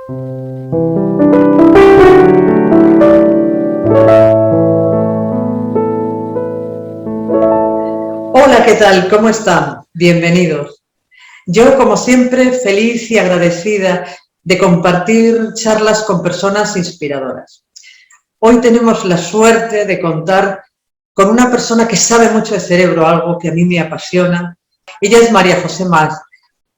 Hola, ¿qué tal? ¿Cómo están? Bienvenidos. Yo, como siempre, feliz y agradecida de compartir charlas con personas inspiradoras. Hoy tenemos la suerte de contar con una persona que sabe mucho de cerebro, algo que a mí me apasiona. Ella es María José Mas.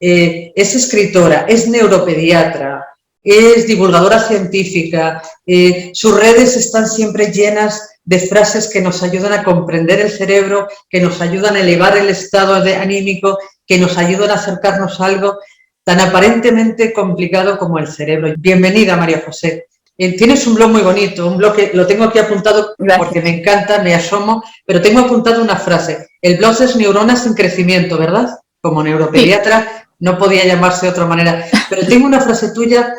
Es escritora, es neuropediatra, es divulgadora científica. Sus redes están siempre llenas de frases que nos ayudan a comprender el cerebro, que nos ayudan a elevar el estado anímico, que nos ayudan a acercarnos a algo tan aparentemente complicado como el cerebro. Bienvenida, María José. Tienes un blog muy bonito, un blog que lo tengo aquí apuntado. Gracias. Porque me encanta, me asomo, pero tengo apuntado una frase. El blog es Neuronas en Crecimiento, ¿verdad? Como neuropediatra, sí. No podía llamarse de otra manera. Pero tengo una frase tuya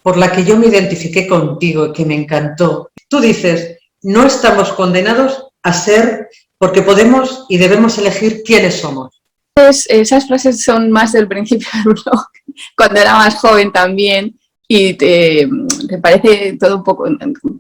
por la que yo me identifiqué contigo, que me encantó. Tú dices, no estamos condenados a ser porque podemos y debemos elegir quiénes somos. Pues esas frases son más del principio del blog, cuando era más joven también, y te parece todo un poco,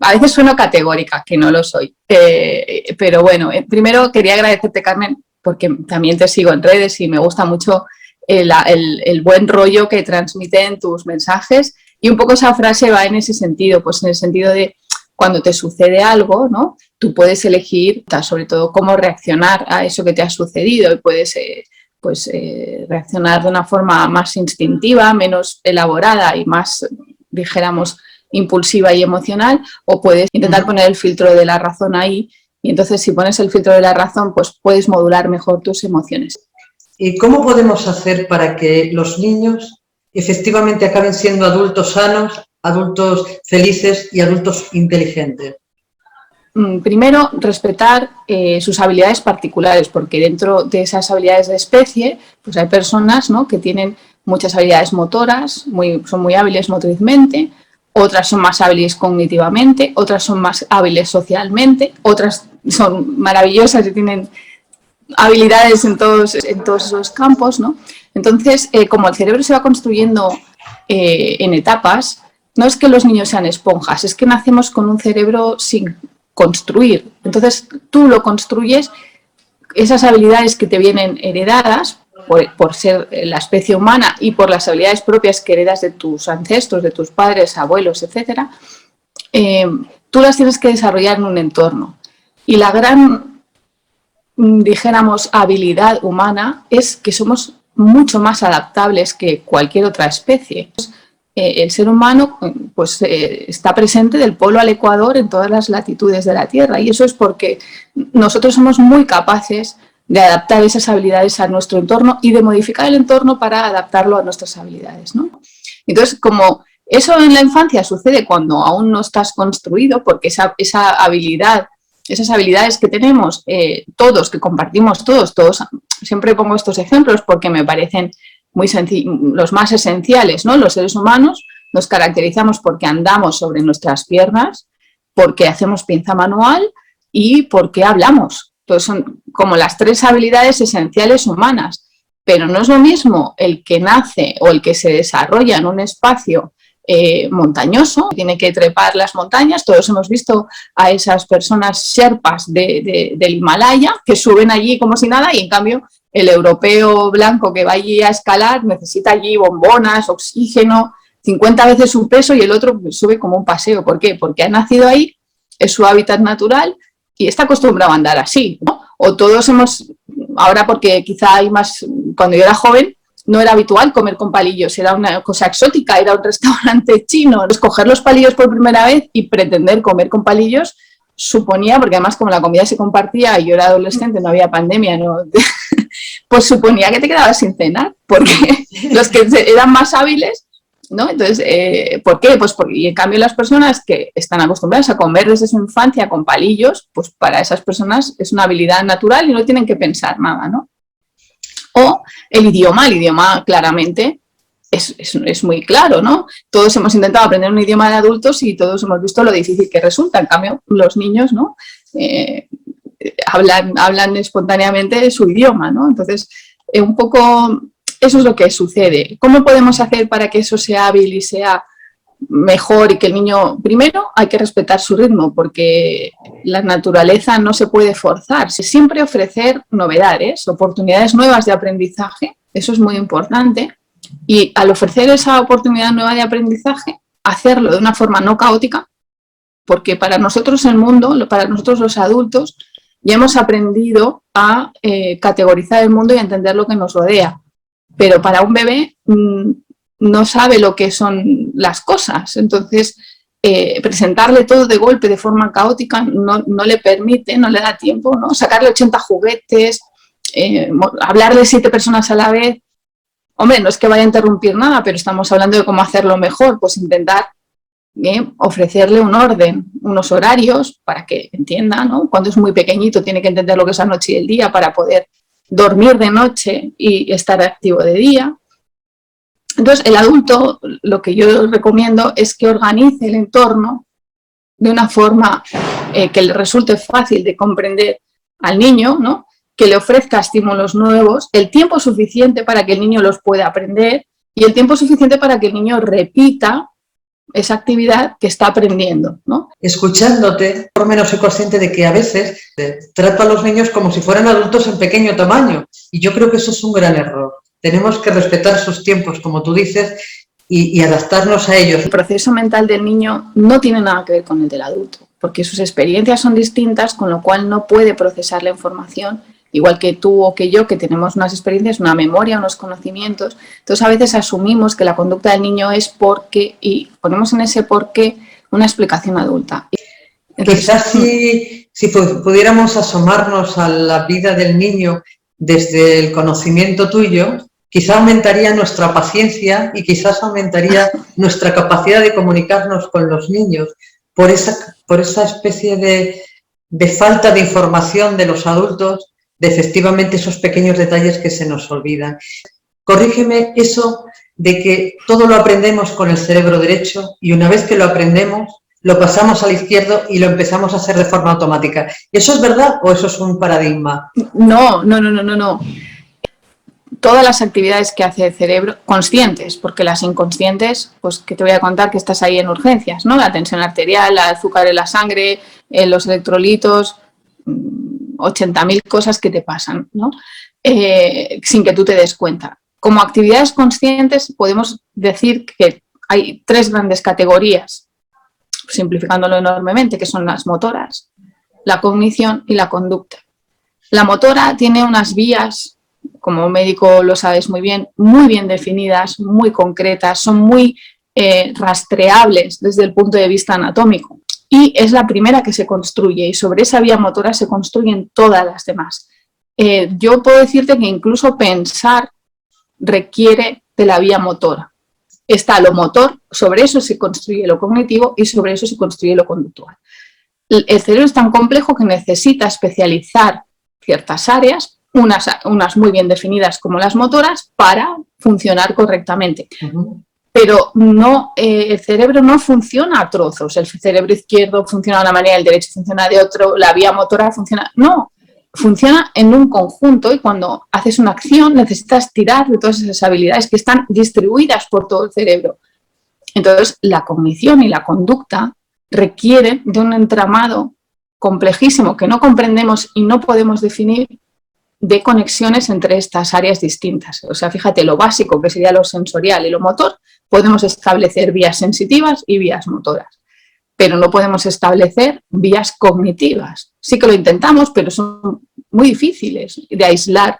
a veces sueno categórica, que no lo soy, pero bueno, primero quería agradecerte, Carmen, porque también te sigo en redes y me gusta mucho el buen rollo que transmiten tus mensajes, y un poco esa frase va en ese sentido, pues en el sentido de cuando te sucede algo, ¿no? Tú puedes elegir sobre todo cómo reaccionar a eso que te ha sucedido, y puedes reaccionar de una forma más instintiva, menos elaborada y más, dijéramos, impulsiva y emocional, o puedes intentar poner el filtro de la razón ahí, y entonces si pones el filtro de la razón, pues puedes modular mejor tus emociones. ¿Y cómo podemos hacer para que los niños efectivamente acaben siendo adultos sanos, adultos felices y adultos inteligentes? Primero, respetar sus habilidades particulares, porque dentro de esas habilidades de especie, pues hay personas, ¿no?, que tienen muchas habilidades motoras, son muy hábiles motrizmente, otras son más hábiles cognitivamente, otras son más hábiles socialmente, otras son maravillosas y tienen habilidades en todos esos campos, ¿no? Entonces, como el cerebro se va construyendo en etapas, no es que los niños sean esponjas, es que nacemos con un cerebro sin construir. Entonces, tú lo construyes, esas habilidades que te vienen heredadas por ser la especie humana y por las habilidades propias que heredas de tus ancestros, de tus padres, abuelos, etcétera, tú las tienes que desarrollar en un entorno. Y la gran, dijéramos, habilidad humana es que somos mucho más adaptables que cualquier otra especie. El ser humano pues, está presente del polo al ecuador en todas las latitudes de la Tierra, y eso es porque nosotros somos muy capaces de adaptar esas habilidades a nuestro entorno y de modificar el entorno para adaptarlo a nuestras habilidades, ¿no? Entonces, como eso en la infancia sucede cuando aún no estás construido, porque esa habilidad, esas habilidades que tenemos todos, que compartimos todos, siempre pongo estos ejemplos porque me parecen los más esenciales, ¿no? Los seres humanos nos caracterizamos porque andamos sobre nuestras piernas, porque hacemos pinza manual y porque hablamos. Entonces son como las tres habilidades esenciales humanas, pero no es lo mismo el que nace o el que se desarrolla en un espacio montañoso, tiene que trepar las montañas. Todos hemos visto a esas personas sherpas del Himalaya que suben allí como si nada, y en cambio el europeo blanco que va allí a escalar necesita allí bombonas, oxígeno, 50 veces su peso, y el otro sube como un paseo. ¿Por qué? Porque ha nacido ahí, es su hábitat natural y está acostumbrado a andar así, ¿no? O todos ahora porque quizá hay más, cuando yo era joven no era habitual comer con palillos, era una cosa exótica, era un restaurante chino. Escoger los palillos por primera vez y pretender comer con palillos suponía, porque además como la comida se compartía y yo era adolescente, no había pandemia, ¿no? Pues suponía que te quedabas sin cenar, porque los que eran más hábiles, ¿no? Entonces, ¿por qué? Pues porque, y en cambio las personas que están acostumbradas a comer desde su infancia con palillos, pues para esas personas es una habilidad natural y no tienen que pensar nada, ¿no? O el idioma claramente es muy claro, ¿no? Todos hemos intentado aprender un idioma de adultos y todos hemos visto lo difícil que resulta. En cambio, los niños, ¿no? Hablan espontáneamente su idioma, ¿no? Entonces, un poco eso es lo que sucede. ¿Cómo podemos hacer para que eso sea hábil y sea mejor y que el niño, primero hay que respetar su ritmo porque la naturaleza no se puede forzar, siempre ofrecer novedades, oportunidades nuevas de aprendizaje, eso es muy importante, y al ofrecer esa oportunidad nueva de aprendizaje, hacerlo de una forma no caótica, porque para nosotros el mundo, para nosotros los adultos, ya hemos aprendido a categorizar el mundo y a entender lo que nos rodea, pero para un bebé no sabe lo que son las cosas, entonces presentarle todo de golpe de forma caótica no le permite, no le da tiempo, ¿no? Sacarle 80 juguetes, hablarle a 7 personas a la vez. Hombre, no es que vaya a interrumpir nada, pero estamos hablando de cómo hacerlo mejor, pues intentar ofrecerle un orden, unos horarios para que entienda, ¿no? Cuando es muy pequeñito tiene que entender lo que es la noche y el día para poder dormir de noche y estar activo de día. Entonces, el adulto, lo que yo recomiendo es que organice el entorno de una forma que le resulte fácil de comprender al niño, ¿no? Que le ofrezca estímulos nuevos, el tiempo suficiente para que el niño los pueda aprender y el tiempo suficiente para que el niño repita esa actividad que está aprendiendo, ¿no? Escuchándote, por lo menos soy consciente de que a veces trato a los niños como si fueran adultos en pequeño tamaño y yo creo que eso es un gran error. Tenemos que respetar sus tiempos, como tú dices, y adaptarnos a ellos. El proceso mental del niño no tiene nada que ver con el del adulto, porque sus experiencias son distintas, con lo cual no puede procesar la información igual que tú o que yo, que tenemos unas experiencias, una memoria, unos conocimientos. Entonces, a veces asumimos que la conducta del niño es porque, y ponemos en ese porqué una explicación adulta. Entonces, quizás si pudiéramos asomarnos a la vida del niño desde el conocimiento tuyo, quizá aumentaría nuestra paciencia y quizás aumentaría nuestra capacidad de comunicarnos con los niños por esa especie de falta de información de los adultos, de efectivamente esos pequeños detalles que se nos olvidan. Corrígeme eso de que todo lo aprendemos con el cerebro derecho y una vez que lo aprendemos, lo pasamos al izquierdo y lo empezamos a hacer de forma automática. ¿Eso es verdad o eso es un paradigma? No. Todas las actividades que hace el cerebro, conscientes, porque las inconscientes, pues que te voy a contar que estás ahí en urgencias, ¿no? La tensión arterial, el azúcar en la sangre, los electrolitos, 80.000 cosas que te pasan, ¿no? Sin que tú te des cuenta. Como actividades conscientes podemos decir que hay 3 grandes categorías, simplificándolo enormemente, que son las motoras, la cognición y la conducta. La motora tiene unas vías, como médico lo sabes muy bien definidas, muy concretas, son muy rastreables desde el punto de vista anatómico. Y es la primera que se construye y sobre esa vía motora se construyen todas las demás. Yo puedo decirte que incluso pensar requiere de la vía motora. Está lo motor, sobre eso se construye lo cognitivo y sobre eso se construye lo conductual. El cerebro es tan complejo que necesita especializar ciertas áreas, unas muy bien definidas como las motoras, para funcionar correctamente. Pero no, el cerebro no funciona a trozos. El cerebro izquierdo funciona de una manera, el derecho funciona de otro, la vía motora funciona... No, funciona en un conjunto y cuando haces una acción necesitas tirar de todas esas habilidades que están distribuidas por todo el cerebro. Entonces, la cognición y la conducta requieren de un entramado complejísimo que no comprendemos y no podemos definir, de conexiones entre estas áreas distintas. O sea, fíjate, lo básico que sería lo sensorial y lo motor, podemos establecer vías sensitivas y vías motoras, pero no podemos establecer vías cognitivas. Sí que lo intentamos, pero son muy difíciles de aislar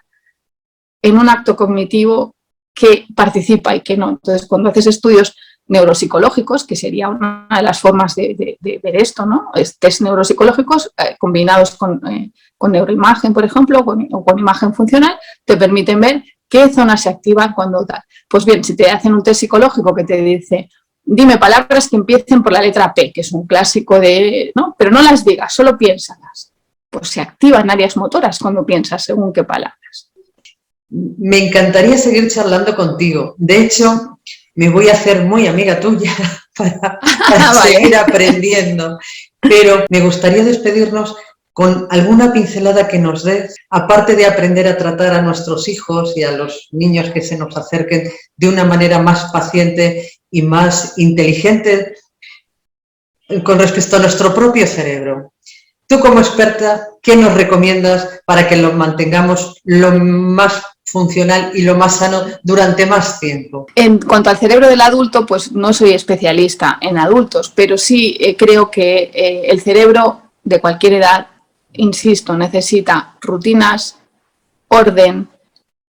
en un acto cognitivo que participa y que no. Entonces, cuando haces estudios neuropsicológicos, que sería una de las formas de ver esto, ¿no? Test neuropsicológicos combinados con neuroimagen, por ejemplo, o con imagen funcional, te permiten ver qué zonas se activan cuando tal. Pues bien, si te hacen un test psicológico que te dice, dime palabras que empiecen por la letra P, que es un clásico de, ¿no? Pero no las digas, solo piénsalas. Pues se activan áreas motoras cuando piensas según qué palabras. Me encantaría seguir charlando contigo. De hecho, me voy a hacer muy amiga tuya para seguir aprendiendo. Pero me gustaría despedirnos con alguna pincelada que nos des, aparte de aprender a tratar a nuestros hijos y a los niños que se nos acerquen de una manera más paciente y más inteligente con respecto a nuestro propio cerebro. Tú, como experta, ¿qué nos recomiendas para que lo mantengamos lo más funcional y lo más sano durante más tiempo? En cuanto al cerebro del adulto, pues no soy especialista en adultos, pero sí creo que el cerebro de cualquier edad, insisto, necesita rutinas, orden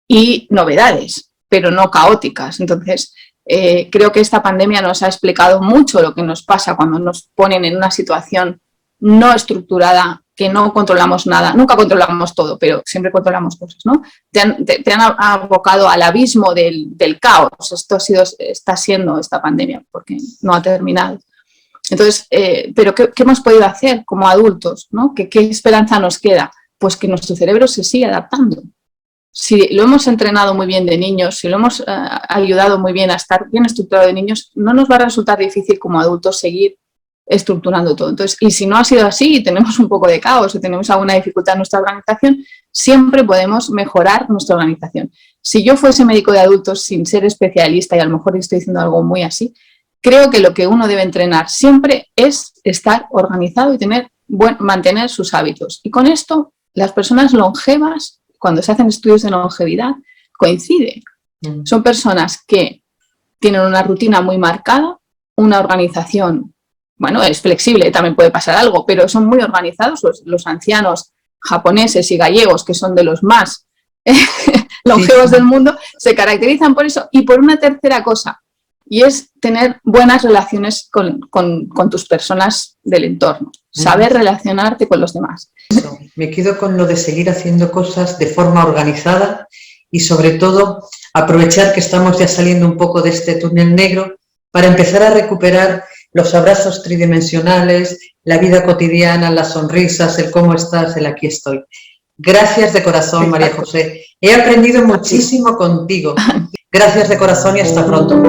y novedades, pero no caóticas. Entonces, creo que esta pandemia nos ha explicado mucho lo que nos pasa cuando nos ponen en una situación no estructurada, que no controlamos nada. Nunca controlamos todo, pero siempre controlamos cosas, ¿no? Te han abocado al abismo del caos. Esto está siendo esta pandemia, porque no ha terminado. Entonces, pero ¿qué hemos podido hacer como adultos, ¿no? ¿Qué esperanza nos queda? Pues que nuestro cerebro se siga adaptando. Si lo hemos entrenado muy bien de niños, si lo hemos ayudado muy bien a estar bien estructurado de niños, no nos va a resultar difícil como adultos seguir estructurando todo. Entonces, y si no ha sido así y tenemos un poco de caos o tenemos alguna dificultad en nuestra organización, siempre podemos mejorar nuestra organización. Si yo fuese médico de adultos sin ser especialista, y a lo mejor estoy diciendo algo muy así, creo que lo que uno debe entrenar siempre es estar organizado y mantener sus hábitos. Y con esto, las personas longevas, cuando se hacen estudios de longevidad, coincide. Son personas que tienen una rutina muy marcada, una organización, bueno, es flexible, también puede pasar algo, pero son muy organizados. Los ancianos japoneses y gallegos, que son de los más longevos del mundo, se caracterizan por eso. Y por una tercera cosa, y es tener buenas relaciones con tus personas del entorno, saber relacionarte con los demás. Me quedo con lo de seguir haciendo cosas de forma organizada y sobre todo aprovechar que estamos ya saliendo un poco de este túnel negro para empezar a recuperar los abrazos tridimensionales, la vida cotidiana, las sonrisas, el cómo estás, el aquí estoy. Gracias de corazón, María José. He aprendido muchísimo contigo. Gracias de corazón y hasta pronto.